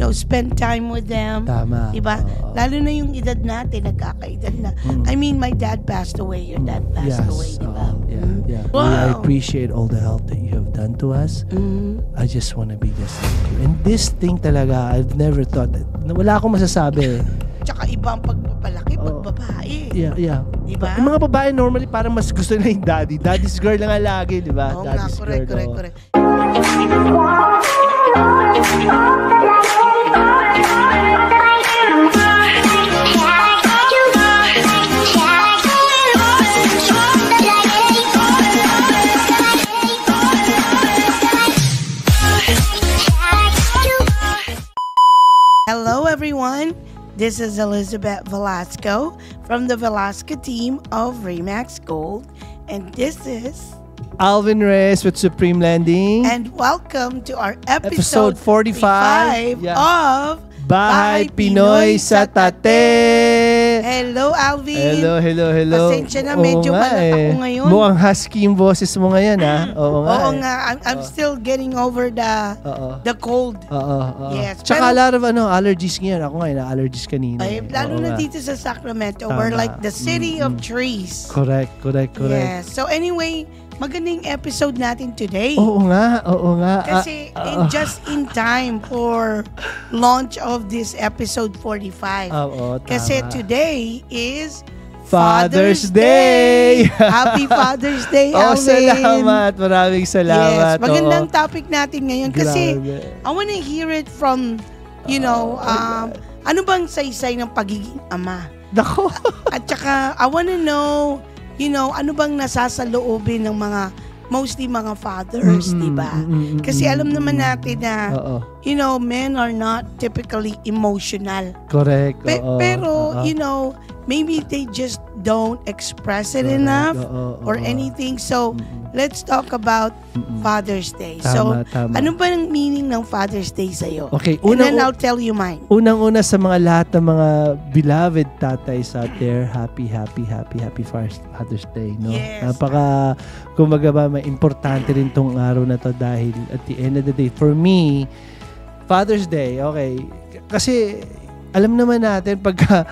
spend time with them. Tama. Diba? Lalo na yung edad natin, nagkakaedad na. I mean, my dad passed away. Your dad passed away, diba? Yeah. Wow. I appreciate all the help that you have done to us. I just want to be just like you. And this thing talaga, I've never thought that. Wala akong masasabi. Tsaka iba ang pagpapalaki pag babae. Yeah. Diba? Yung mga babae normally parang mas gusto na yung daddy. Daddy's girl lang nga lagi, diba? Oo nga, correct. Hello everyone, this is Elizabeth Velasco from the Velasco team of Remax Gold, and this is Alvin Reyes with Supreme Lending. and welcome to our episode 45 of Bahay Pinoy sa Tate. Hello Alvin. Hello. Pasensya na, medyo malat ako ngayon. Mukhang husky yung boses mo ngayon, ha? Oo nga. I'm still getting over the cold. Yes. Tsaka a lot of allergies ngayon. Ako nga, allergies kanina. Lalo na dito sa Sacramento. We're like the city of trees. Correct. Yes. So anyway, magandang episode natin today. Oo nga. Kasi just in time for launch of this episode 45. Oo, tama. Kasi today is Father's Day! Happy Father's Day, Alvin! Salamat. Maraming salamat. Yes, magandang topic natin ngayon kasi Grabe. I wanna hear it from, ano bang saysay ng pagiging ama? Nako. At saka, I wanna know, ano bang nasasaloobin ng mostly mga fathers, diba? Kasi alam naman natin na, men are not typically emotional. Correct. Pero, maybe they just don't express it enough or anything. So, let's talk about Father's Day. Tama. Ano ba ang meaning ng Father's Day sa'yo? Okay, And then I'll tell you mine. Unang-una sa mga lahat ng mga beloved tatays out there, happy Father's Day, no? Yes. Kumbaga ba, may importante rin tong araw na to dahil at the end of the day, for me, Father's Day, okay, kasi alam naman natin pagka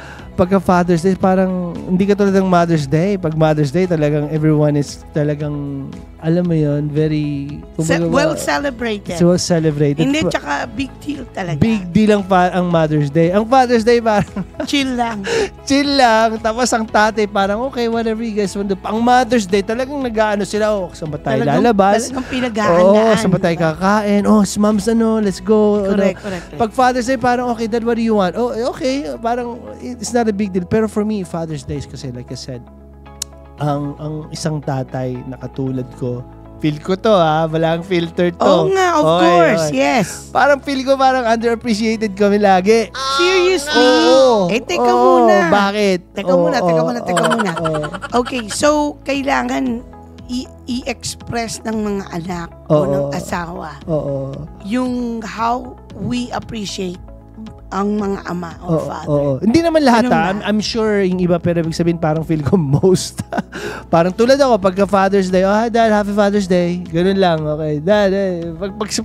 Father's Day, parang hindi ka tulad ng Mother's Day. Pag Mother's Day, talagang everyone is talagang, alam mo yun, very well celebrated. Well celebrated. Hindi, tsaka big deal talaga. Big deal ang Mother's Day. Ang Father's Day parang Chill lang. Tapos ang tatay parang, okay, whatever you guys want to do. Ang Mother's Day, talagang nag-ano sila, saan ba tayo lalabas? Talagang pinaghahandaan. Saan ba tayo kakain? Mom's let's go. Correct. Pag Father's Day, parang, okay, Dad, what do you want? Okay, parang, it's not a big deal. Pero for me, Father's Day kasi, like I said, ang isang tatay na katulad ko, feel ko to walang filter to. Oo nga, of course, yes. Parang feel ko parang underappreciated kami lagi. Seriously? Teka muna. Bakit? Teka muna. Okay, so kailangan i-express ng mga anak o ng asawa yung how we appreciate ang mga ama o father. Hindi naman lahat I'm sure yung iba, pero ibig sabihin parang feel ko most. Parang tulad ako pagka Father's Day, hi Dad, Happy Father's Day. Ganun lang, okay. Dad,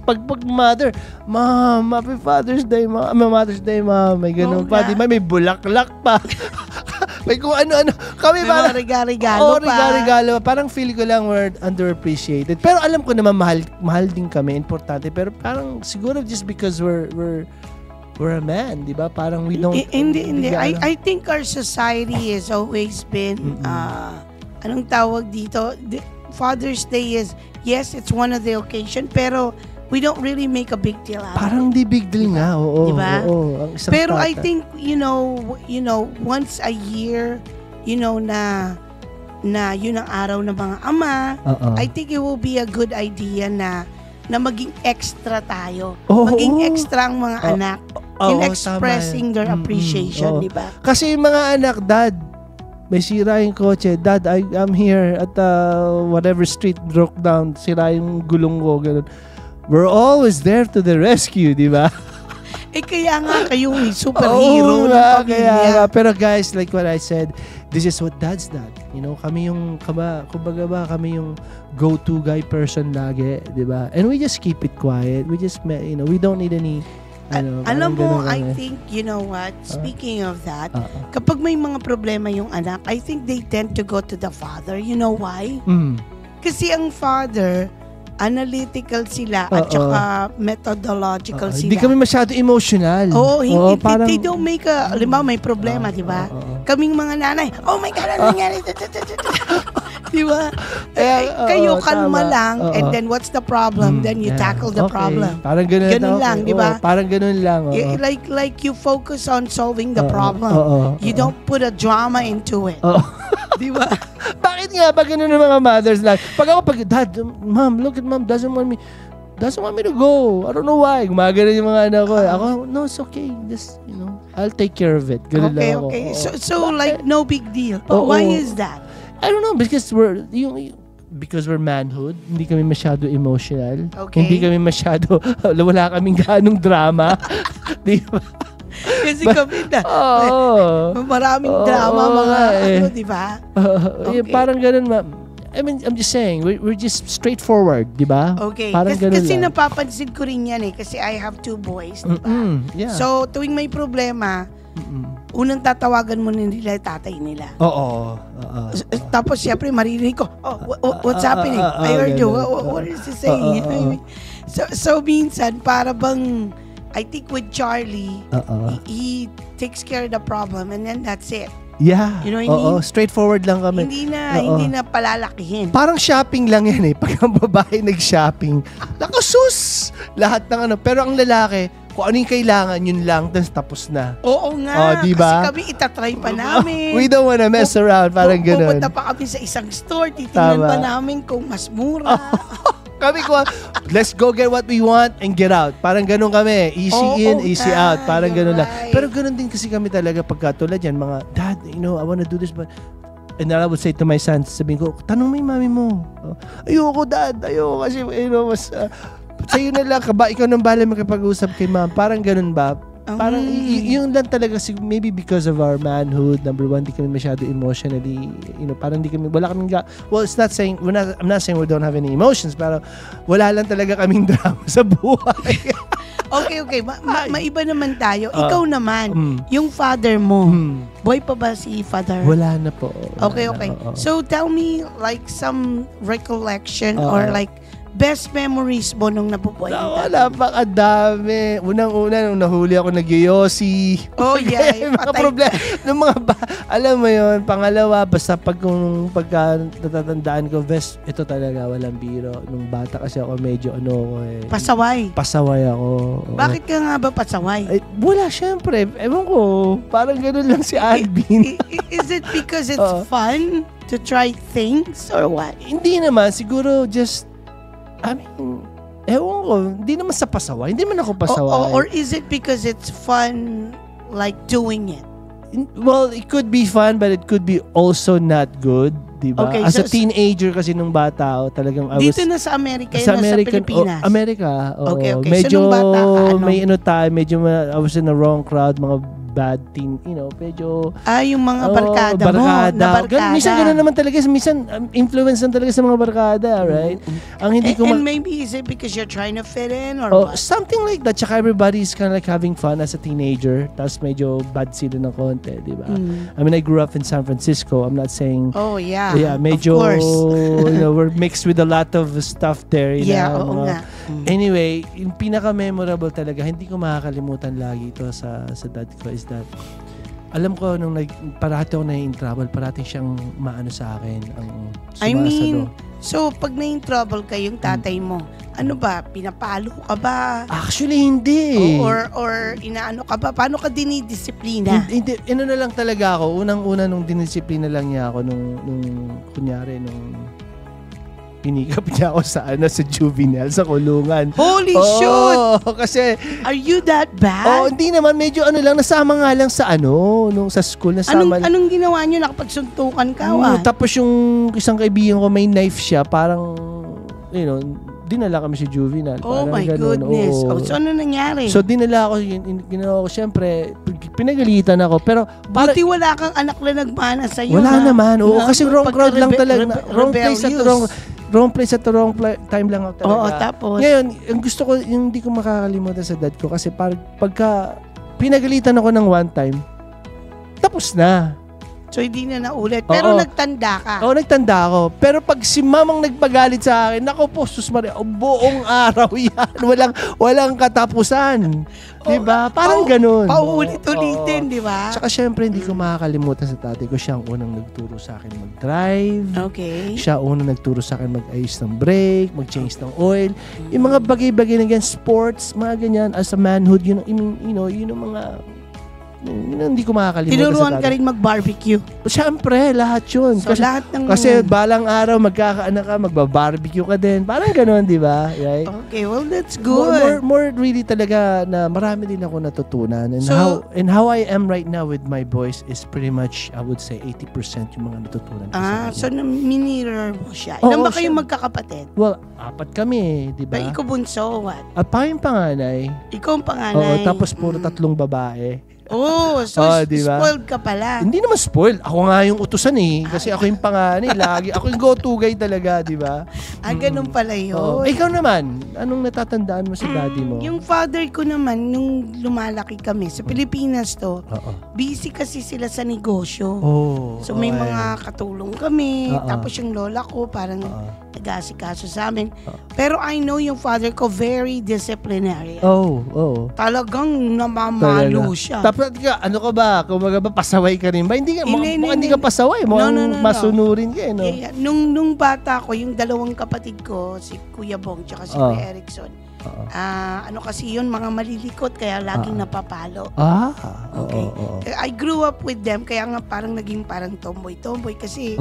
pag mother, Mom, Happy Father's Day, Mother's Day, Mom. May ganun pa. Di ba may bulaklak pa. May kung ano-ano. Kami may parang regalo pa. Regalo. Parang feel ko lang we're underappreciated. Pero alam ko naman mahal din kami, importante. Pero parang siguro just because we're a man, di ba? Parang we don't... Hindi. I think our society has always been, anong tawag dito? Father's Day is, yes, it's one of the occasion, pero we don't really make a big deal out of it. Parang di big deal nga, diba? Ang isang pero tata. I think, once a year, na yun ang araw ng mga ama, I think it will be a good idea na maging extra tayo. Maging extra ang mga anak in expressing their appreciation, di ba? Kasi yung mga anak, Dad, may sira yung kotse. Dad, I'm here at whatever street broke down. Sira yung gulong ko. Ganun. We're always there to the rescue, di ba? Kaya nga kayo superhero ng pamilya. Pero guys, like what I said, this is what Dad's done. Kami yung, kumbaga ba, kami yung go-to guy person lagi, di ba? And we just keep it quiet. We just, we don't need any Alam mo, I think, you know what, speaking of that, kapag may mga problema yung anak, I think they tend to go to the father. You know why? Kasi ang father, analytical sila at saka methodological sila. Hindi kami masyado emotional. Hindi, parang, they don't make halimbawa may problema, di ba? Kaming mga nanay, oh my God, ano nangyari? Di ba? Kayo kalma lang, and then what's the problem? Then you tackle the problem. Parang ganun lang, di ba? Parang ganun lang. Like you focus on solving the problem. You don't put a drama into it. Di ba? Bakit nga ba ganun ng mga mothers lang? Dad, Mom, look at Mom, doesn't want me to go. I don't know why. Gumagano yung mga anak ko. Ako, no, it's okay. Just, I'll take care of it. Ganun lang ako. Okay. So like, no big deal. But why is that? I don't know, because we're manhood, hindi kami masyado emotional. Okay. Hindi kami masyado, wala kaming ganong drama. Di ba? Kasi kami na, maraming drama, mga di ba? Parang ganun, I mean, I'm just saying, we're just straightforward, di ba? Okay. Parang kasi lang. napapansin ko rin yan kasi I have 2 boys, di ba? Yeah. So, tuwing may problema, unang tatawagan mo nila tatay nila. Tapos siyempre maririnig ko, what's happening? I heard you. What is he saying? So minsan, para bang, I think with Charlie, he takes care of the problem and then that's it. Yeah. You know what I mean? Straightforward lang kami. Hindi na palalakihin. Parang shopping lang yan Pag ang babae nag-shopping, nakasus! Lahat ng Pero ang lalaki, kung ano yung kailangan, yun lang, tapos na. Oo nga. Diba? Kasi kami itatry pa namin. We don't wanna mess around. Parang ganun. Pupunta pa kami sa isang store, titingnan pa namin kung mas mura. Kami let's go get what we want and get out. Parang ganun kami. Easy in, easy out. Parang ganun lang. Pero ganun din kasi kami talaga pagkatulad yan. Mga, Dad, I wanna do this, but... And then I would say to my son, sabihin ko, tanong mo yung mami mo. Ayoko, Dad. Ayoko kasi, mas... sa'yo na lang, ikaw nang bahala makipag-usap kay ma'am. Parang ganun ba? Parang yung lang talaga, maybe because of our manhood, number one, di kami masyado emotionally, parang di kami, wala kaming, well, it's not saying, I'm not saying we don't have any emotions, pero wala lang talaga kaming drama sa buhay. Okay. Maiba naman tayo. Ikaw naman, yung father mo, boy pa ba si father? Wala na po. Okay. So tell me like some recollection or like best memories mo nung nabubuhay? Wala pa kadami. Unang-una, nung nahuli ako nag-yosi. Oh, yeah. Mga problema. Alam mo yun. Pangalawa, basta pagka natatandaan ko, ito talaga, walang biro. Nung bata kasi ako, medyo Pasaway. Pasaway ako. Bakit ka nga ba pasaway? Wala, syempre. Ewan ko. Parang ganun lang si Alvin. Is it because it's fun to try things or what? Hindi naman. Siguro just ewan ko, hindi naman sa pasaway. Hindi man ako pasaway. Or is it because it's fun, like, doing it? Well, it could be fun, but it could be also not good. Diba? Okay, as a teenager kasi nung bata ako, talagang dito na sa Amerika, sa Pilipinas? Amerika. Okay. Medyo, so nung bata ka, medyo I was in the wrong crowd, mga bad teen, medyo... yung mga barkada mo, na barkada. Minsan gano'n naman talaga, minsan influence lang talaga sa mga barkada, right? Ang hindi ko and maybe is it because you're trying to fit in or what? Something like that. Tsaka everybody's kind of like having fun as a teenager, tapos medyo bad sila ng konti, di ba? I mean, I grew up in San Francisco. I'm not saying... Oh, yeah. Yeah, medyo, we're mixed with a lot of stuff there. Oo nga. Anyway, yung pinaka-memorable talaga, hindi ko makakalimutan lagi ito sa dad ko is that, alam ko, nung parati ako na in trouble, parati siyang maano sa akin, ang sumasalo. I mean, so pag na-in trouble ka yung tatay mo, ano ba, pinapalo ka ba? Actually, hindi. Or inaano ka ba? Paano ka dinidisiplina? Hindi, na lang talaga ako. Unang-una nung dinisiplina lang niya ako nung kunyari, nung pinikap niya ako sa juvenile, sa kulungan. Holy shoot! Kasi... Are you that bad? Hindi naman. Medyo nasama nga lang sa nung sa school. Anong ginawa niyo? Nakapagsuntukan ka? Tapos yung isang kaibigan ko, may knife siya. Parang, dinala kami sa juvenile. Oh my goodness. So ano nangyari? So dinala ako, ginawa ko, syempre, pinagalitan ako. Pero, buti wala kang anak na nagmana sa'yo. Wala naman. Kasi wrong crowd lang talaga. Wrong place at wrong... wrong place at the wrong time lang ako talaga. Oo, tapos? Ngayon, yung gusto ko, yung hindi ko makakalimutan sa dad ko kasi pagka pinagalitan ako ng one time, tapos na. So, hindi na naulit. Pero nagtanda ka. Oo, nagtanda ako. Pero pag si mamang nagpagalit sa akin, naku po, sus Maria, buong araw yan. Walang katapusan. Diba? Parang ganun. Paulit-ulitin, di ba? Tsaka syempre, hindi ko makakalimutan sa tatay ko. Siya ang unang nagturo sa akin mag-drive. Okay. Siya ang unang nagturo sa akin mag-ayos ng brake, mag-change ng oil. Yung mga bagay-bagay na ganyan, sports, mga ganyan, as a manhood, yun ang mga hindi ko makakalimutan. Tinuruan ka rin mag-barbecue. Siyempre, lahat yun. So, lahat ng... Kasi balang araw, magkakaanak ka, magbabarbecue ka din. Parang gano'n, di ba? Right? Okay, well, that's good. More really talaga na marami din ako natutunan. And how I am right now with my boys is pretty much, I would say, 80% yung mga natutunan ko sa kanya. So minirror mo siya. Ilan ba kayong magkakapatid? Well, 4 kami, di ba? Ikaw bunso, what? Pa yung panganay. Ikaw ang panganay. Tapos puro 3 babae. So diba? Spoiled ka pala. Hindi naman spoiled. Ako nga yung utusan kasi ako yung panganay. Lagi. Ako yung go-to guy talaga, di ba? Ganun pala yun. Ikaw naman, anong natatandaan mo sa daddy mo? Yung father ko naman, nung lumalaki kami, sa Pilipinas busy kasi sila sa negosyo. So may mga katulong kami. Tapos yung lola ko, parang nag-aasikaso sa amin. Pero I know yung father ko, very disciplinarian. Talagang namamalo siya. Tapos ano ka ba? Kung ba pasaway ka rin ba? Hindi ka pasaway. Masunurin ka no? Nung bata ko, yung 2 kapatid ko, si Kuya Bong tsaka si Kuya Erickson, kasi yun, mga malilikot, kaya laging napapalo. Okay. I grew up with them, kaya nga parang naging parang tomboy kasi,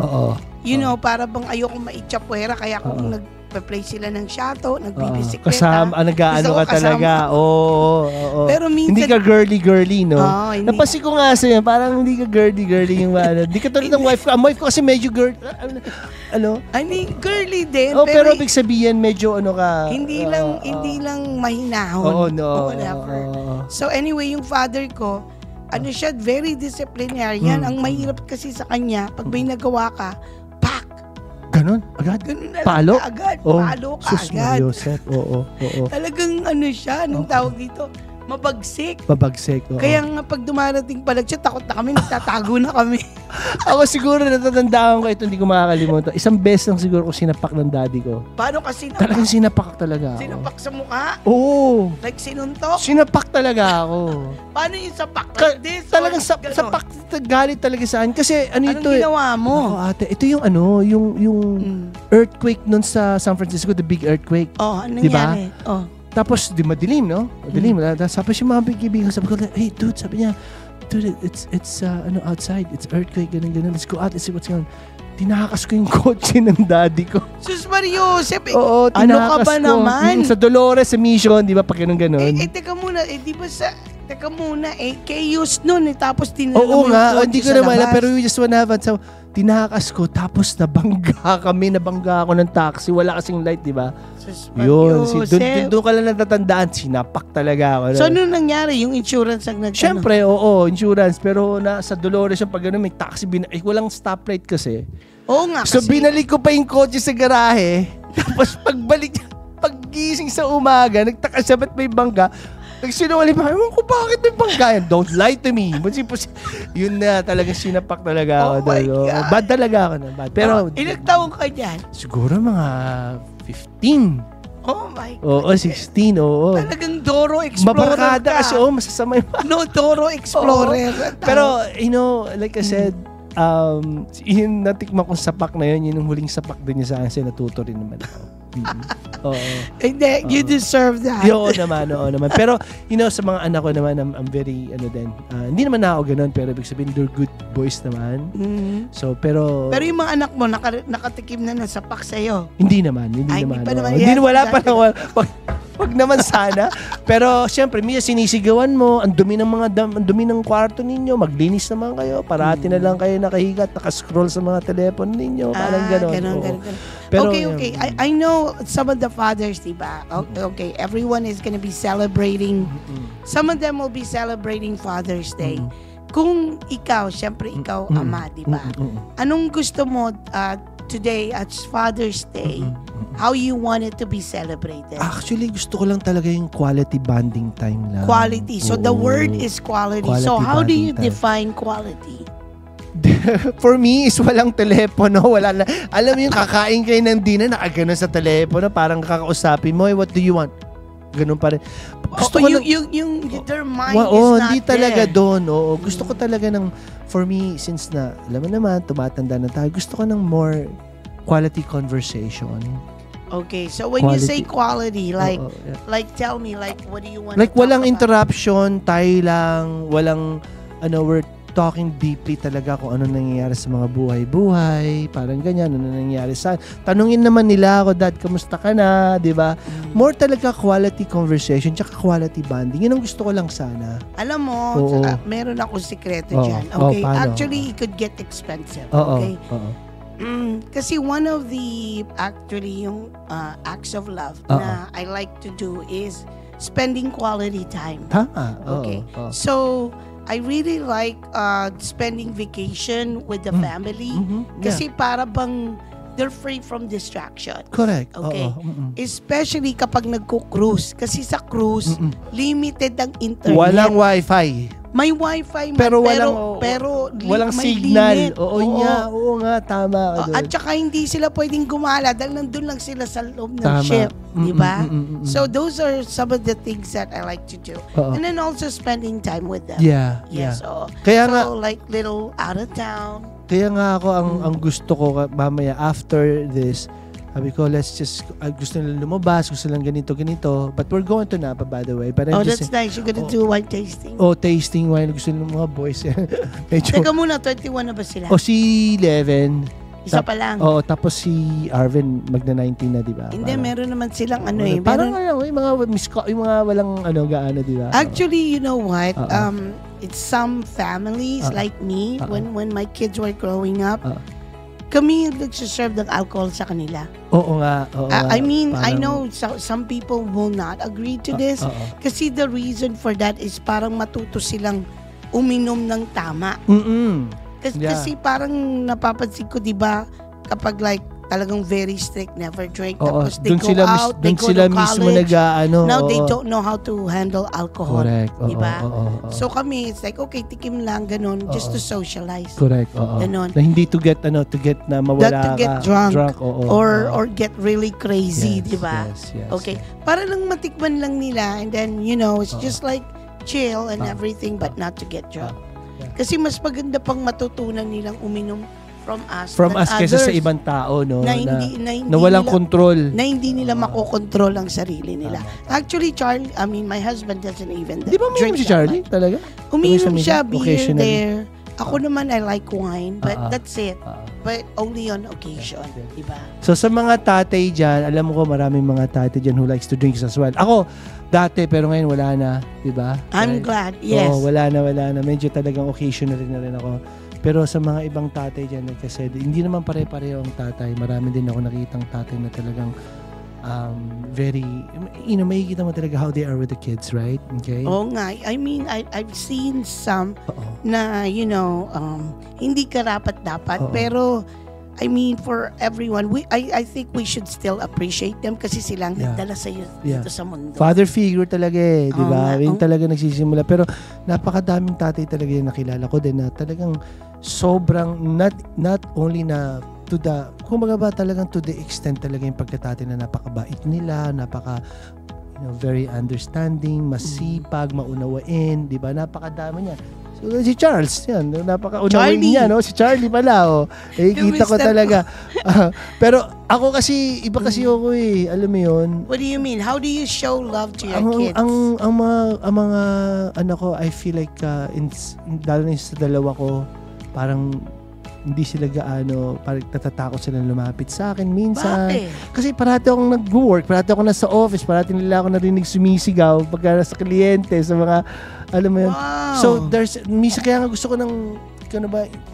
para bang ayoko maitsapwera, kaya kung nagpe-play sila ng shato, nagbibisikleta. Kasama, nag-aano ka talaga. Pero minsan, hindi ka girly, no? Napansin ko nga sa'yo, parang hindi ka girly yung hindi ka tulad ng wife ko. Ang wife ko kasi medyo girly. Girly din. Pero ibig sabihin, medyo ka. Hindi lang mahinahon. Whatever. So anyway, yung father ko, siya, very disciplinarian. Ang mahirap kasi sa kanya, pag may nagawa ka, Ganon? Agad? Ganon na Palo? Agad. Palo ka agad. Joseph. Oo. Talagang siya, anong tawag dito? Mabagsik. Kaya nga pag dumarating pala siya, takot na kami, nagtatago na kami. Ako siguro natatandaan ko ito, hindi ko makakalimutan. Isang beses lang siguro ko sinapak ng daddy ko. Paano ka sinapak? Talagang sinapak talaga ako. Sinapak sa mukha? Oo. Like sinuntok? Sinapak talaga ako. Paano yung sapak? Like this? Talagang sapak, galit talaga saan. Kasi anong ginawa mo? Ate, ito yung yung earthquake nun sa San Francisco, the big earthquake. Anong nangyari? Tapos, madilim, no? Madilim. Tapos yung mga kaibigan, sabi ko, hey, dude, sabi niya, dude, it's outside. It's earthquake, ganun. Let's go out, let's see what's going on. Tinakas ko yung kotse ng daddy ko. Sus Mario, Oo, ano ka ba naman? Sa Dolores, sa Mission, di ba, pag ganun. Teka muna, di ba teka muna, chaos nun, tapos tinala mo yung kotse hindi ko naman alam, pero we just wanna have it. So, tinakas ko, tapos nabangga ako ng taxi. Wala kasing light, di ba? Yun, doon ka lang natatandaan, sinapak talaga ako. So, ano nangyari? Yung insurance ang nagkano? Siyempre, insurance. Pero sa Dolores yung pag may taxi, walang stoplight kasi. Oo nga kasi. So, binalik ko pa yung kotse sa garahe. Tapos, paggising sa umaga, nagtaka siya, ba't may bangga? Nagsinungaling pa, ewan ko bakit may bangga yan. Don't lie to me. Yun na, talagang sinapak talaga ako. My God. Bad talaga ako na. Bad. Pero, ilang taong ka dyan? Siguro mga 15. Oh my God. 16, Talagang Doro Explorer mabarkada kasi, masasama yung... No, Doro Explorer. Pero, like I said, yung natikman kong sapak na yun yung huling sapak din niya sa akin, natuto rin naman ako. Hindi, you deserve that. Oo naman. Pero, sa mga anak ko naman, I'm very, hindi naman ako ganun, pero ibig sabihin, they're good boys naman. So, pero yung mga anak mo, nakatikim na ng sapak sa'yo? Hindi naman. Wala pa lang. Wag naman sana. Pero, syempre, sinisigawan mo, ang dumi ng kwarto ninyo, maglinis naman kayo, parati na lang kayo nakahiga, nakascroll sa mga telepono ninyo, parang gano'n. Pero, okay. I know some of the fathers, diba? Okay, everyone is gonna be celebrating. Some of them will be celebrating Father's Day. Kung ikaw, syempre ikaw ama, diba? Anong gusto mo today as Father's Day, how you want it to be celebrated? Actually, gusto ko lang talaga yung quality bonding time lang. Quality. So the word is quality. So how do you define quality? For me, is walang telepono. Wala na. Alam mo yung kakain kayo ng dinner, nakaganon sa telepono, parang kakausapin mo, what do you want? Ganun pa rin. Gusto ko their mind is not hindi talaga there. doon. Oo. Gusto ko talaga ng, for me, since na, alam mo naman, tumatanda na tayo, gusto ko ng more quality conversation. Okay, so when you say quality, like tell me, like what do you want like to talk walang about? interruption, tayo lang, walang, we're talking deeply talaga kung ano nangyayari sa mga buhay-buhay, parang ganyan, ano nangyayari sa... Tanungin naman nila ako, Dad, kamusta ka na, di ba? More talaga quality conversation, tsaka quality bonding. Yun ang gusto ko lang sana. Alam mo, meron akong sikreto dyan. Okay, actually, it could get expensive. Okay? Kasi one of the, actually, yung acts of love na I like to do is spending quality time. Tama. Okay. So, I really like spending vacation with the family kasi para bang they're free from distraction. Correct. Okay. Especially kapag nagko-cruise kasi sa cruise limited ang internet. Walang wifi. May wifi man, pero walang signal. Limit. Oo nga, tama. At saka hindi sila pwedeng gumala dahil nandun lang sila sa loob ng ship, di ba? So those are some of the things that I like to do. And then also spending time with them. Yeah. So like little out of town. Kaya nga ako ang gusto ko mamaya after this, sabi ko, let's just, gusto nila lumabas, gusto lang ganito. But we're going to Napa, by the way. But that's nice. You're gonna do wine tasting. Tasting wine. Gusto nila mga boys. Teka muna, 21 na ba sila? Si Leven. Isa pa lang. Tapos si Arvin, magna-19 na, di ba? Hindi, meron naman silang Parang yung mga walang gaano, di ba? Actually, you know what? It's some families like me, when my kids were growing up, kami nagsiserve ng alcohol sa kanila. Oo nga. I mean, parang, I know some people will not agree to this kasi the reason for that is parang matuto silang uminom ng tama. Kasi parang napapansin ko, di ba, kapag like talagang very strict, never drink. Tapos they go out, they go to college. Now they don't know how to handle alcohol. Correct. Diba? So kami, it's like, okay, tikim lang, ganun, just to socialize. Correct. Ganun. Na hindi to get na mawala to get drunk or get really crazy, yes, diba? Yes. Okay. Para lang matikman lang nila and then, it's just like chill and everything but not to get drunk. Kasi mas maganda pang matutunan nilang uminom from us kaysa sa ibang tao, no? Na walang control. Na hindi nila makokontrol ang sarili nila. Actually, my husband doesn't even drink. Di ba uminom si Charlie? Talaga? Uminom siya, beer there. Ako naman, I like wine, but that's it. But only on occasion, diba? So, sa mga tatay dyan, alam ko maraming mga tatay dyan who likes to drink as well. Ako, dati, pero ngayon wala na, diba? I'm glad, yes. Wala na. Medyo talagang occasionally na rin ako. Pero sa mga ibang tatay dyan, kasi hindi naman pare-pareho ang tatay. Marami din ako nakitang tatay na talagang very, makikita mo talaga how they are with the kids, right? Okay? Oo nga. I mean, I've seen some na, hindi karapat-dapat. Pero, I mean, for everyone, I think we should still appreciate them kasi silang nagdala sa'yo dito sa mundo. Father figure talaga di ba? Yun talaga nagsisimula. Pero napakadaming tatay talaga yung nakilala ko din na talagang sobrang, not only na to the, kumbaga ba talagang to the extent talaga yung pagkatatay na napakabait nila, very understanding, masipag, maunawain, di ba? Napakadami niya. Si Charles, yan, napaka-unawain niya, no? Si Charlie pala, kita ko talaga. Pero ako kasi, iba kasi ako alam mo yun. What do you mean? How do you show love to your kids? Ang mga anak ko, I feel like, lalo na sa dalawa ko, parang hindi sila gaano, parang natatakot sila lumapit sa akin minsan. Bakit? Kasi parati akong nag-work, parati akong nasa office, parati nila ako narinig sumisigaw pagka nasa kliyente, sa mga, alam mo yun. Wow. So, minsan kaya nga gusto ko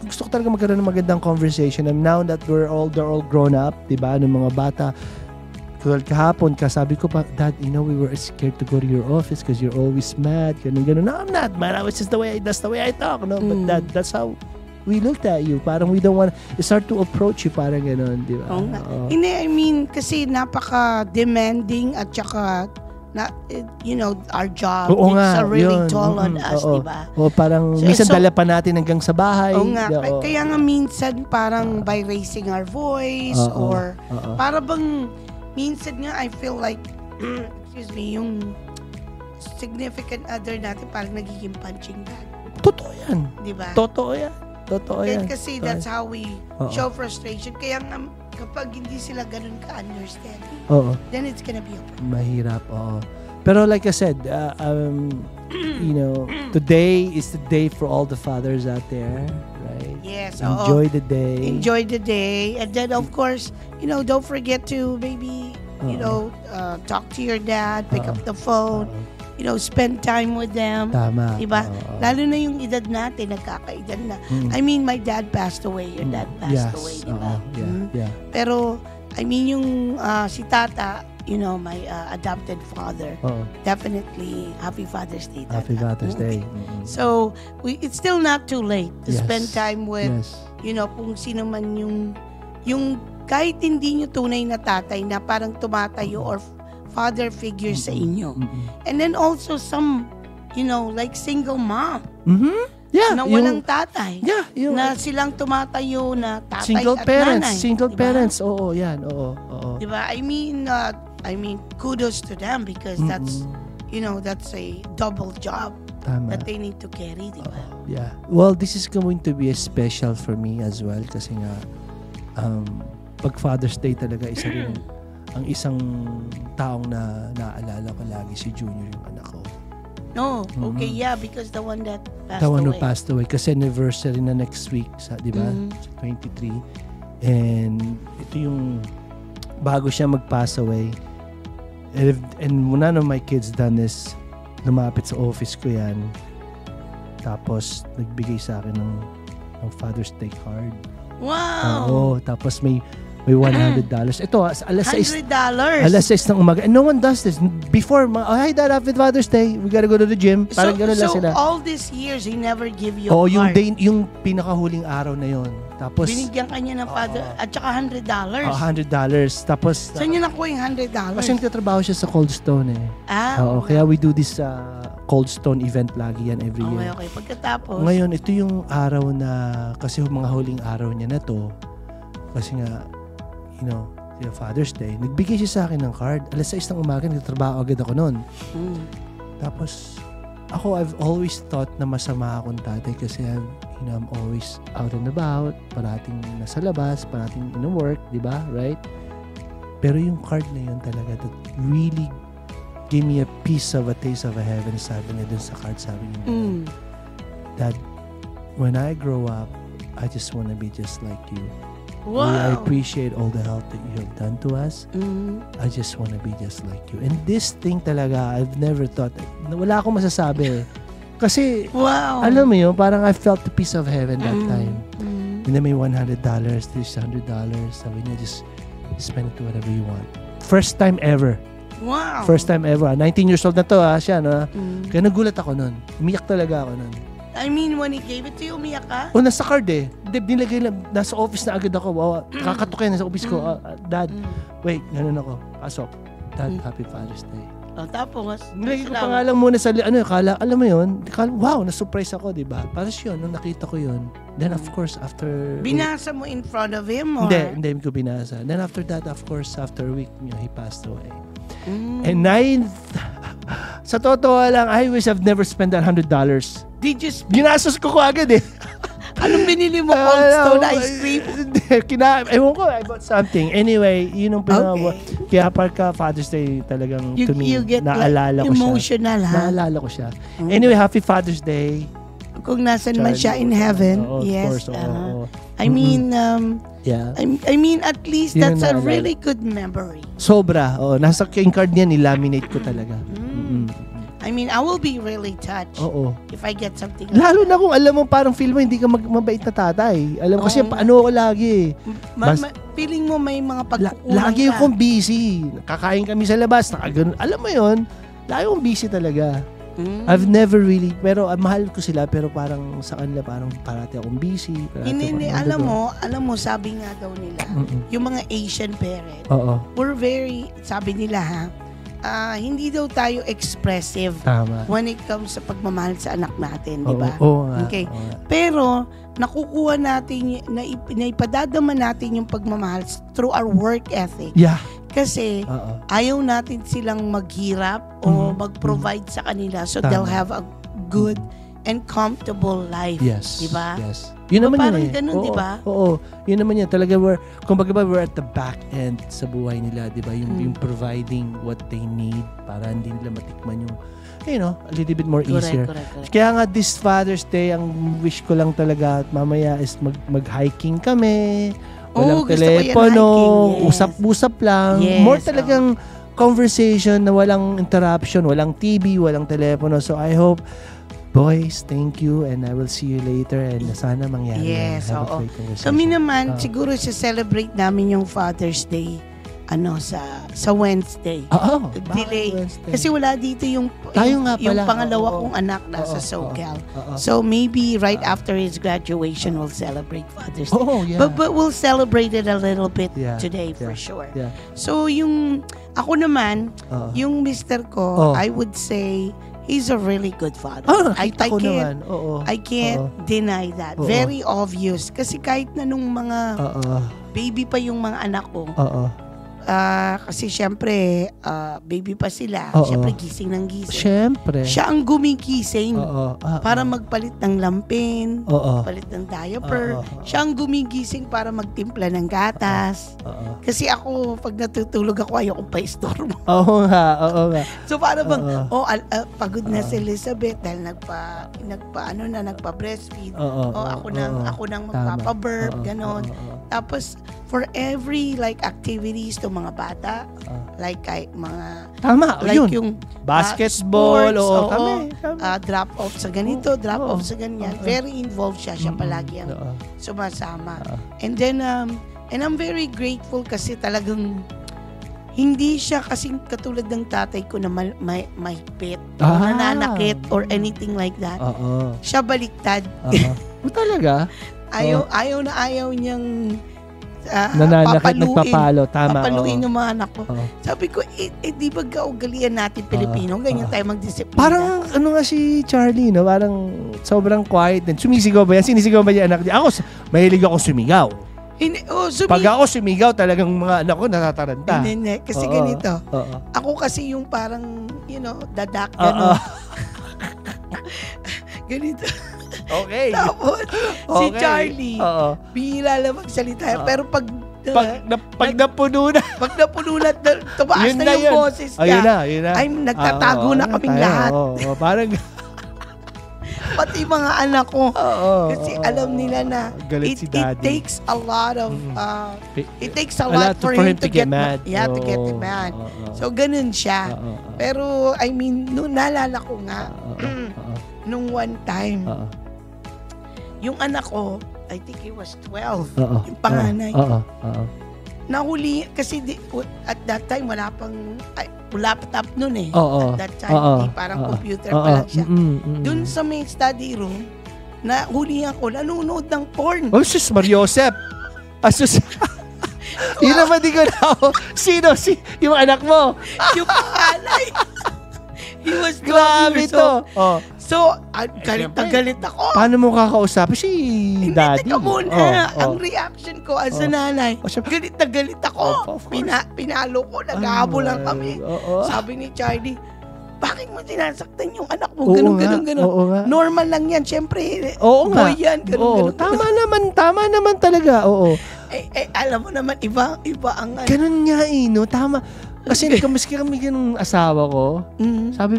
gusto ko talaga magkaroon ng magandang conversation. And now that they're all grown up, diba, ng mga bata, kahapon sabi ko pa, Dad, we were scared to go to your office because you're always mad, ganun. No, I'm not mad. It's just that's the way I talk, no? But Dad, that's how we looked at you. Parang we don't want to start to approach you. Parang gano'n, di ba? Hindi, I mean, kasi napaka-demanding at saka our job is really toll on us, di ba? Parang minsan dala pa natin hanggang sa bahay. Kaya nga minsan parang by raising our voice or para bang minsan nga I feel like excuse me, yung significant other natin parang nagiging punching bag. Totoo yan. Di ba? Totoo yan. Kasi that's how we show frustration. Kaya nga kapag hindi sila ganun ka-understanding, then it's gonna be a problem. Mahirap, Pero like I said, today is the day for all the fathers out there, right? Yes. Enjoy the day. Enjoy the day. And then, of course, don't forget to maybe, talk to your dad, pick up the phone, spend time with them. Tama. Diba? Lalo na yung edad natin, nagkakaedad na. I mean, my dad passed away. Your dad passed away, diba? Yeah. Pero, I mean, yung si tata, my adopted father, definitely Happy Father's Day, tata. Happy Father's Day. So, it's still not too late to spend time with, kung sino man yung kahit hindi nyo tunay na tatay na parang tumatayo or father figure sa inyo. And then also some, like single mom. Yeah, na walang tatay. Yeah, na silang tumatayo na tatay single at parents, nanay. Single diba? parents. Oo, yan. Oo. Diba? I mean, kudos to them because that's a double job. Tama. That they need to carry, diba? Yeah. Well, this is going to be a special for me as well kasi nga pag Father's Day talaga isa rin ang isang taong na naaalala ko lagi si Junior yung anak ko. No, okay, yeah, because the one that passed away. The one who passed away kasi anniversary na next week, di ba? 23. And ito yung bago siya mag-pass away. And none of my kids done this. Lumapit sa office ko yan. Tapos nagbigay sa akin ng Father's Day card. Wow! Tapos may $100. Ito, alas 6. $100? Alas 6 ng umaga. And no one does this. Before, hi Dad, happy Father's Day. We gotta go to the gym. Parang gano'n lang sila. So, all these years, he never give you a card? Yung pinakahuling araw na yon. Tapos, binigyan ka niya ng father, at saka $100? $100. Tapos, saan niya nakuha yung $100? Kasi nagtatrabaho siya sa Cold Stone eh. Kaya we do this Cold Stone event lagi yan every year. Okay. Pagkatapos? Ngayon, ito yung araw na, kasi mga huling araw niya na to, kasi nga, Father's Day, nagbigay siya sa akin ng card. Alas 6 ng umaga, nagtatrabaho agad ako noon. Tapos, I've always thought na masama akong tatay kasi I'm always out and about, parating nasa labas, parating work, di ba? Right? Pero yung card na yun talaga that really gave me a piece of a taste of a heaven. Sabi niya dun sa card, sabi niya, Dad, when I grow up, I just want to be just like you. Wow. I appreciate all the help that you have done to us. I just want to be just like you. And this thing talaga, I've never thought, wala akong masasabi. Kasi, alam mo yun, parang I felt the peace of heaven that time. And then may $100, $300. Sabi niya, just spend it to whatever you want. First time ever. Wow. First time ever. 19 years old na to, siya, no? Kaya nagulat ako nun. Umiyak talaga ako nun. I mean, when he gave it to you, umiyak ka? Nasa card eh. Nilagay lang, nasa office na agad ako. Kakatok yan, nasa office ko. Dad, wait, ganun ako. Pasok. Dad, Happy Father's Day. Tapos? Nilagay ko pangalan muna sa, alam mo yun, wow, na-surprise ako, diba? Parang yun, nung nakita ko yun. Then of course, after... Binasa mo in front of him, or? Hindi ko binasa. Then after that, of course, after a week, he passed away. And sa totoo lang, I wish I've never spent that $100. Did you Ginastos ko agad eh. Anong binili mo? Cold Stone ice cream? Ewan ko, I bought something. Anyway, yun ang kaya pagka Father's Day talagang to me, you get naalala ko emotional, siya. Naalala ko siya. Anyway, Happy Father's Day. Kung nasan man siya in heaven. Yes. Of course, I mean, I mean, at least that's a really good memory. Sobra. Nasa king card niya, nilaminate ko talaga. I mean, I will be really touched if I get something like lalo na kung alam mo parang feel mo hindi ka mabait na tatay. Alam mo kasi paano ako lagi. Feeling mo may mga pagkukulang lagi akong busy. Kakain kami sa labas. Alam mo yun, lagi akong busy talaga. I've never really, pero mahal ko sila, pero parang sa kanila, parang parati akong busy. Hindi, alam mo, sabi nga daw nila, yung mga Asian parents, we're very, sabi nila hindi daw tayo expressive when it comes sa pagmamahal sa anak natin, di ba? Okay. Pero, nakukuha natin, na ipadadama natin yung pagmamahal through our work ethic. Yeah. Kasi, ayaw natin silang maghirap o mag-provide sa kanila so they'll have a good and comfortable life. Yes. Diba? Yes. Yun naman parang yun ganun, diba? Oo. Yun naman yun. Talaga, kumbaga ba, we're at the back end sa buhay nila, diba? Yung providing what they need para hindi nila matikman yung, a little bit more easier. Correct. Kaya nga, this Father's Day, ang wish ko lang talaga at mamaya is mag-hiking kami. Walang telepono, usap-usap lang. Yes, more talagang conversation na walang interruption, walang TV, walang telepono. So I hope, boys, thank you and I will see you later and sana mangyari. Yes, oo. Kami naman, siguro celebrate namin yung Father's Day sa Wednesday. Delay. Wednesday. Kasi wala dito yung pangalawa kong anak nasa SoCal. So maybe right after his graduation we'll celebrate Father's Day. But we'll celebrate it a little bit today for sure. Yeah. So yung ako naman, yung mister ko, I would say he's a really good father. I can't deny that. Very obvious. Kasi kahit na nung mga baby pa yung mga anak ko, kasi syempre, baby pa sila. Syempre, gising ng gising. Syempre. Siya ang gumigising para magpalit ng lampin, palit ng diaper. Siya ang gumigising para magtimpla ng gatas. Kasi ako, pag natutulog ako, ayoko pa istorbo. Oo nga. So, para bang, pagod na si Elizabeth dahil nagpa-breastfeed. Ako nang magpapa-burp, ganon. Tapos, for every activities to mga bata, kahit mga yun. Yung basketball sports, drop off sa ganito, drop off sa ganyan. Very involved siya palagi ang sumasama. And then and I'm very grateful kasi talagang hindi siya kasing katulad ng tatay ko na mahigpit, nananakit or anything like that. Siya baliktad. Talaga? Ayaw niyang nananakit, nagpapalo. Tama. Papaluin yung mga anak ko. Sabi ko, di ba kaugalian natin Pilipino? Ganyan tayo magdisiplina. Parang, si Charlie, no? Parang sobrang quiet din. Sumisigaw ba yan? Sinisigaw ba yung anak niya? Ako, mahilig ako sumigaw. Pag ako sumigaw, talagang mga anak ko natataranta. Hindi. Kasi ganito. Ako kasi yung parang, dadak, gano'n. Ganito. Okay. Tapos, si Charlie, bihira lang magsalita. Pero pag napuno na. Pag napuno na, tumaas na yung boses niya. Yun na. Ay, nagtatago na kaming lahat. Parang pati mga anak ko. Kasi alam nila na it takes a lot of for him to get mad. Yeah, to get mad. So, ganun siya. Pero, nung naalala ko nga, nung one time, yung anak ko, I think he was 12, yung panganay. Nahuli, kasi at that time, wala pang laptop nun eh. At that time, parang computer pa lang siya. Dun sa main study room, nahulihan ko, nanonood ng porn. Sus, Mariosep. Yun naman di ko na ako. Sino? Yung anak mo? Yung panganay. He was 12 grabe years old. So, galit ako. Paano mo kakausapin si daddy? Hindi, teka muna. Ang reaction ko as a nanay, galit na galit ako. Pinalo ko, nag-ahabol lang kami. Sabi ni Charlie, bakit mo sinasaktan yung anak mo? Ganun. Normal lang yan. Siyempre, boy yan. Ganun. Tama naman talaga. Alam mo naman, iba ang ganun nga no? Tama. Kasi maski kami ganung asawa ko, sabi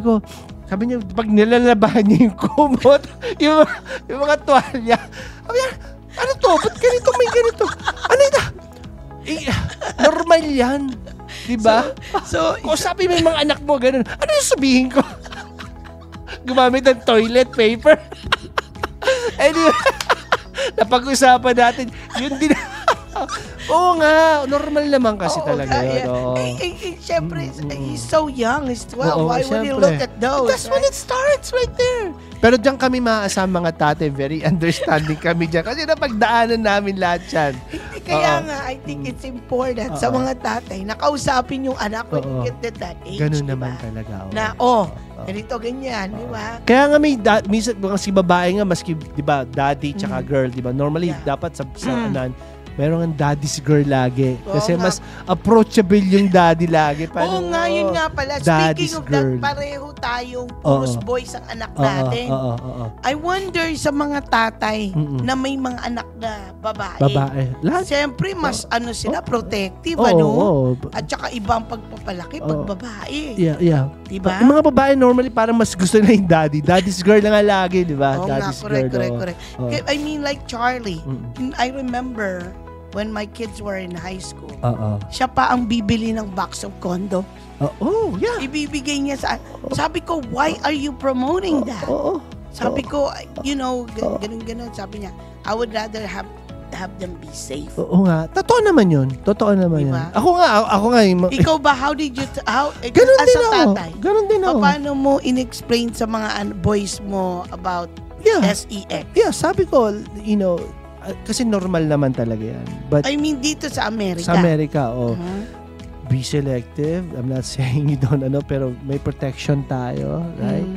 niya, pag nilalabahan niya yung kumot, yung mga tuwalya, sabi niya, ano to? Ba't ganito? May ganito? Ano ito? Normal yan. Diba? So kung sabi mo yung mga anak mo, ganun, ano yung sabihin ko? Gumamit ng toilet paper. Anyway, napag-usapan natin, yun din. Oo nga, normal naman kasi talaga yun. Siyempre, he's so young, he's 12. Why would he syempre. look at those? That's when it starts right there. Pero diyan kami maasam mga tate, very understanding kami diyan. Kasi napagdaanan namin lahat yan. Kaya nga, I think it's important sa mga tatay na kausapin yung anak when you get to that age. Ganun naman talaga. Na, ganito, ganyan, di ba? Kaya nga minsan, si babae nga, maski, di ba, daddy tsaka girl, di ba? Normally, dapat sa meron ang daddy's girl lagi. Kasi mas approachable yung daddy lagi. Oo nga, yun nga pala. Speaking of that, pareho tayong puros boys ang anak natin. I wonder sa mga tatay na may mga anak na babae. Siyempre, mas sila, protective, At saka ibang pagpapalaki pag babae. Yeah. Diba? Yung mga babae, normally, parang mas gusto na yung daddy. Daddy's girl na nga lagi, di ba? Daddy's girl. Correct. I mean, like Charlie, I remember when my kids were in high school, siya pa ang bibili ng box of condom. Yeah. Ibibigay niya sa... Sabi ko, why are you promoting that? Sabi ko, ganun. Sabi niya, I would rather have them be safe. Oo nga. Totoo naman yun. Yan. Ako nga. Ikaw ba, how did you... Ganun as a tatay, ganun din ako. Paano mo in-explain sa mga boys mo about SEX? Yeah, sabi ko, kasi normal naman talaga yan. But I mean, dito sa Amerika. Sa Amerika, be selective. I'm not saying you don't pero may protection tayo, right?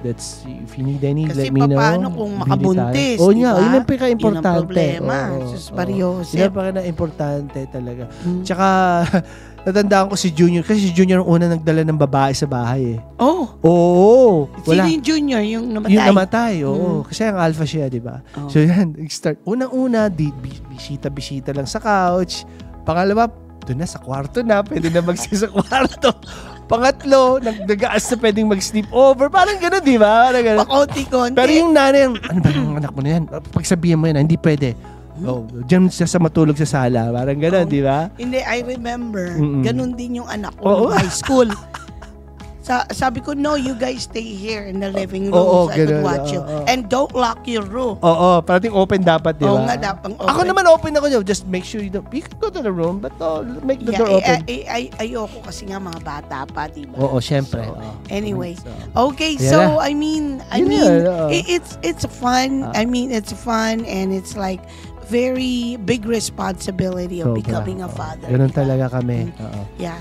That's, if you need any, kasi let me know. Kasi paano kung makabuntis, diba? Yun ang pinaka-importante. Yun ang problema. Yun ang pinaka-importante talaga. Tsaka, natandaan ko si Junior, kasi si Junior ang una nagdala ng babae sa bahay Oo. Sino yung Junior? Yung namatay? Yung namatay, Kasi ang alpha siya, di ba? So yan, start. Unang-una, bisita-bisita lang sa couch. Pangalawa, doon na sa kwarto na. Pwede na mag-stay sa kwarto. Pangatlo, nag-aas na pwedeng mag-sleep over. Parang gano'n, di ba? Pakonti-konti. Pero yung nanay, ano ba yung anak mo na yan? Pagsabihan mo yan, hindi pwede. Diyan siya sa matulog sa sala. Parang gano'n, di ba? Hindi, I remember, ganun din yung anak ko high school. Sabi ko, no, you guys stay here in the living room so I could watch you. And don't lock your room. Parating open dapat, di ba? Oo nga, dapat open. Ako naman open ako. Just make sure you can go to the room, but make the door open. Ayoko kasi nga mga bata pa, di ba? Syempre. Anyway. Okay, so, I mean, it's fun. It's fun and it's like very big responsibility of becoming a father. Ganun talaga kami. Yeah.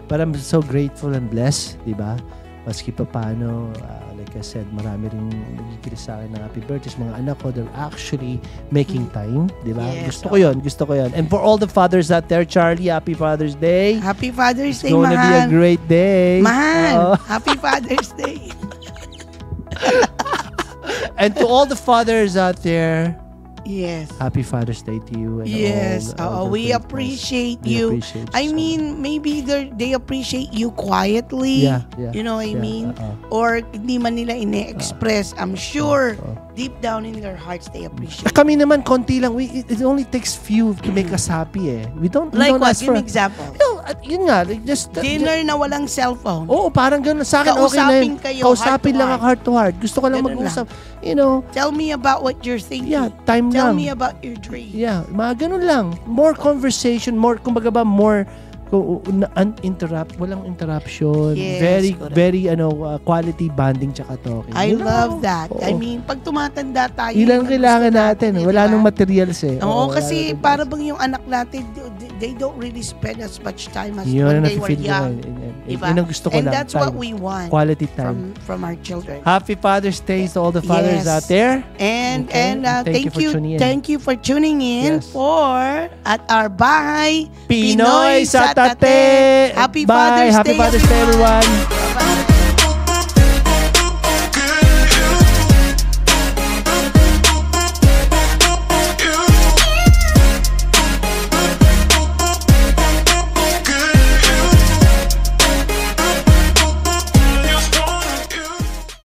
But I'm so grateful and blessed, di ba? Maski pa paano, like I said, marami rin nagkikita sa akin ng happy birthdays. Mga anak ko, they're actually making time, di ba? Yes, gusto ko yun. And for all the fathers out there, Charlie, Happy Father's Day. Happy Father's Day, It's gonna be a great day. Mahal, Happy Father's Day. And to all the fathers out there, yes. Happy Father's Day to you. And we appreciate you. I mean, maybe they appreciate you quietly. Yeah. You know what I mean? Or hindi man nila ine-express. I'm sure deep down in their hearts they appreciate. Kami naman konti lang. It only takes few to make us happy We don't what? ask Give for... me example. Yun nga. Just dinner na walang cellphone. Parang gano'n. Sa akin okay na yun. Kausapin lang heart to heart. Gusto ko lang mag-usap. Tell me about what you're thinking. Yeah, time Tell lang. me about your dream. Yeah, mga ganun lang. More conversation, kumbaga ba, more walang interruption. Yes, very quality bonding tsaka talking. I love that. I mean, pag tumatanda tayo, ilang kailangan natin. Wala nung materials kasi para bang yung anak natin, they don't really spend as much time as when they were young. Yun ang gusto ko lang. And that's what we want. Quality time. From our children. Happy Father's Day to all the fathers out there. And thank you for tuning in for At Our Bahay Pinoy sa Tate. Happy Father's Day, everyone.